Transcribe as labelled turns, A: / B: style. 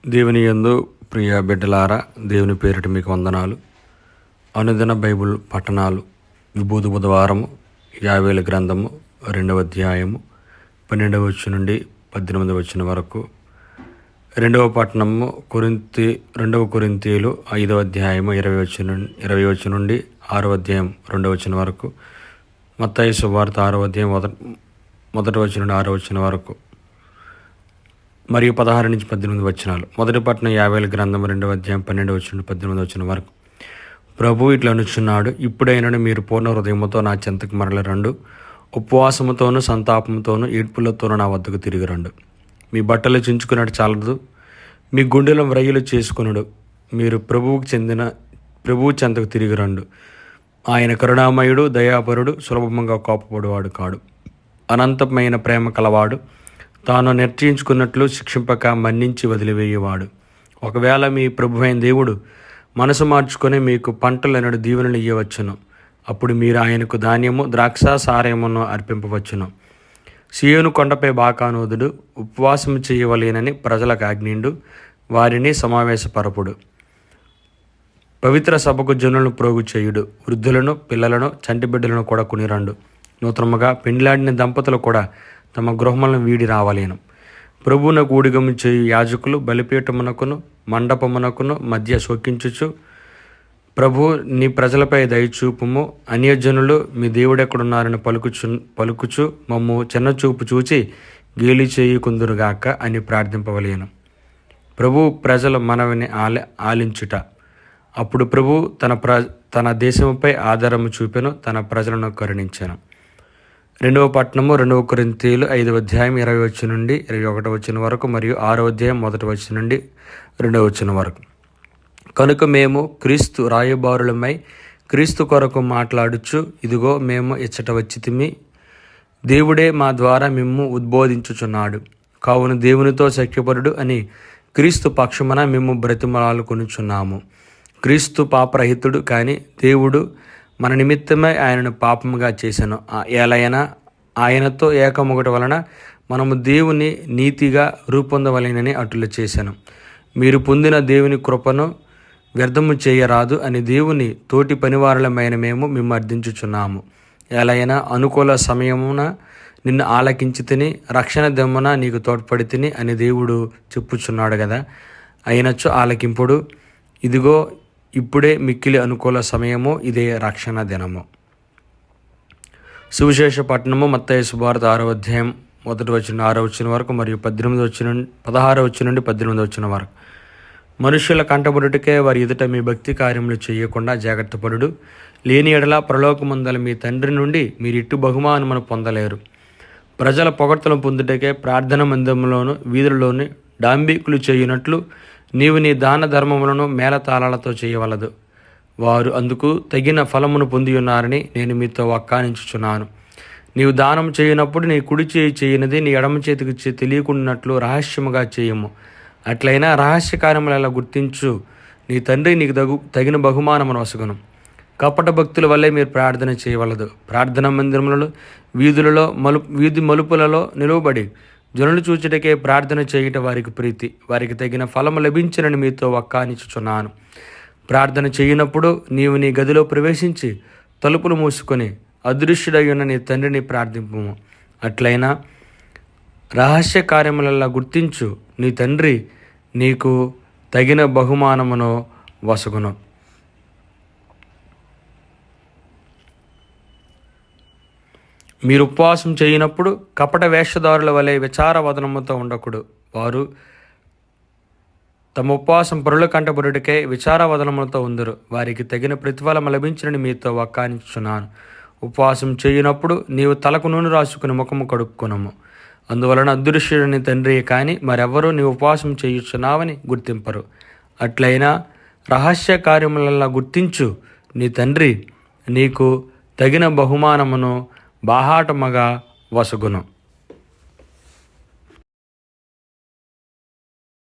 A: దేవుని యందు ప్రియ బిడ్డలారా, దేవుని పేరిట మీకు వందనాలు. అనుదిన బైబిల్ పఠనాలు. విభూతి బుధవారము, యావేల గ్రంథము 2వ అధ్యాయము 12వ వచనం నుండి 18వ వచనం వరకు. రెండవ పట్టణము 2 కొరింథీయులు 5వ అధ్యాయము 20 వచనం నుండి 6వ అధ్యాయం 2వ వచనం వరకు. మత్తయి సువార్త 6వ అధ్యాయం 1వ వచనం నుండి 6వ వచనం వరకు మరియు 16 నుంచి 18 వచనాలు. మొదటి పట్టణం యావేల గ్రంథం 2వ అధ్యాయం 12వ వచనం నుండి 18వ వచనం వరకు. ప్రభు ఇట్లా అనుచున్నాడు, ఇప్పుడైనా మీరు పూర్ణ హృదయముతో నా చెంతకు మరలరండు, ఉపవాసముతోనూ సంతాపముతోనూ ఏడ్పులతోనూ నా వద్దకు తిరిగిరండు. మీ బట్టలు చించుకున్నట్టు చాలదు, మీ గుండెలో వ్రయ్యలు చేసుకునుడు. మీరు ప్రభువు చెంతకు తిరిగిరండు. ఆయన కరుణామయుడు, దయాపరుడు, సులభంగా కోపపడువాడు కాడు. అనంతమైన ప్రేమ కలవాడు, తాను నిర్ణయించుకున్నట్లు శిక్షింపక మన్నించి వదిలివేయేవాడు. ఒకవేళ మీ ప్రభువైన దేవుడు మనసు మార్చుకొని మీకు పంటలనడు దీవెనలు ఇయ్యవచ్చును. అప్పుడు మీరు ఆయనకు ధాన్యము, ద్రాక్ష సారమును అర్పింపవచ్చును. సీయోను కొండపై బాకానోదుడు ఉపవాసం చేయవలేనని ప్రజలకు ఆజ్ఞిండు, వారిని సమావేశపరపుడు. పవిత్ర సభకు జనులను ప్రోగు చేయుడు. వృద్ధులను, పిల్లలను, చంటి బిడ్డలను కూడా కొనిరండు. నూతనముగా పెండ్లాడిన దంపతులు కూడా తమ గృహములను వీడి రావాలేను. ప్రభువునకు ఊడిగము చేయు యాజకులు బలిపీఠమునకును మండపమునకును మధ్య శోకించుచు, ప్రభు నీ ప్రజలపై దయచూపుము, అన్యజనులు మీ దేవుడెక్కడున్నారని పలుకుచు మమ్ము చిన్నచూపు చూచి గేలి చేయుకుందురుగాక అని ప్రార్థింపవలేను. ప్రభు ప్రజల మనవిని ఆలించుట. అప్పుడు ప్రభు తన దేశముపై ఆధారము చూపెను, తన ప్రజలను కరుణించెను. రెండవ పట్టణము 2 కొరింథీయులు 5వ అధ్యాయం 20 వచనం నుండి 21 వచనం వరకు మరియు 6వ అధ్యాయం 1వ వచనం నుండి 2వ వచనం వరకు. కనుక మేము క్రీస్తు రాయబారులమై క్రీస్తు కొరకు మాట్లాడుచు, ఇదిగో మేము ఇచ్చట వచ్చితిమి, దేవుడే మా ద్వారా మిమ్ము ఉద్బోధించుచున్నాడు. కావున దేవునితో సఖ్యపరుడు అని క్రీస్తు పక్షమున మేము బ్రతిమలాడుకొనుచున్నాము. క్రీస్తు పాపరహితుడు, కానీ దేవుడు మన నిమిత్తమై ఆయనను పాపముగా చేశాను. ఎలైనా ఆయనతో ఏకమొగట వలన మనము దేవుని నీతిగా రూపొందవలెనని అటులు చేశాను. మీరు పొందిన దేవుని కృపను వ్యర్థము చేయరాదు అని దేవుని తోటి పనివారులమైన మేము మిమ్ము అర్థించుచున్నాము. ఎలైనా అనుకూల సమయమున నిన్ను ఆలకించి తిని, రక్షణ దెమ్మన నీకు తోడ్పడి తిని అని దేవుడు చెప్పుచున్నాడు కదా. అయినచో ఆలకింపుడు. ఇదిగో ఇప్పుడే మిక్కిలి అనుకూల సమయము, ఇదే రక్షణ దినము. సువిశేష పట్టణము మత్తయి సువార్త 6వ అధ్యాయం 1వ వచనం 6వ వచనం వరకు మరియు 16వ వచనం నుండి 18వ వచనం వరకు. మనుష్యుల కంటబడుటకే వారి ఎదుట మీ భక్తి కార్యములు చేయకుండా జాగ్రత్త పడుడు. లేని ఎడల పరలోకమందల మీ తండ్రి నుండి మీరు ఇటు బహుమానమును పొందలేరు. ప్రజల పొగడ్తలను పొందుటకే ప్రార్థన మందిరంలోను వీధులలోని డాంబికులు చేయునట్లు నీవు నీ దాన ధర్మములను మేళతాళాలతో చేయవలదు. వారు అందుకు తగిన ఫలమును పొంది ఉన్నారని నేను మీతో వక్కానించుచున్నాను. నీవు దానం చేయనప్పుడు నీ కుడి చేయి చేయనిది నీ ఎడమ చేతికి తెలియకున్నట్లు రహస్యముగా చేయము. అట్లయినా రహస్య కార్యములలో గుర్తించు, నీ తండ్రి నీకు తగిన బహుమానమును వసగును. కపట భక్తుల వల్లే మీరు ప్రార్థన చేయవలదు. ప్రార్థనా మందిరములలో వీధి మలుపులలో నిలువబడి జనులు చూచుటకే ప్రార్థన చేయుట వారికి ప్రీతి, వారికి తగిన ఫలము లభించనని మీతో వక్కానిచుచున్నాను. ప్రార్థన చేయనప్పుడు నీవు నీ గదిలో ప్రవేశించి తలుపులు మూసుకొని అదృశ్యుడై ఉన్న నీ తండ్రిని ప్రార్థింపుము. అట్లయినా రహస్య కార్యములలో గుర్తించు, నీ తండ్రి నీకు తగిన బహుమానమును వసగును. మీరు ఉపవాసం చేయనప్పుడు కపట వేషధారుల వలె విచారవదనముతో ఉండకుడు. వారు తమ ఉపవాసం పరుల కంటబడుటకై విచారవదనములతో ఉందరు. వారికి తగిన ప్రతిఫలం లభించనని మీతో వక్కానిచున్నాను. ఉపవాసం చేయనప్పుడు నీవు తలకు నూనె రాసుకుని ముఖము కడుక్కునము. అందువలన అదృశ్యుడని తండ్రి కానీ మరెవ్వరూ నీ ఉపవాసం చేయుచున్నావని గుర్తింపరు. అట్లయినా రహస్య కార్యములలో గుర్తించు, నీ తండ్రి నీకు తగిన బహుమానమును బాహాటముగా వసగును.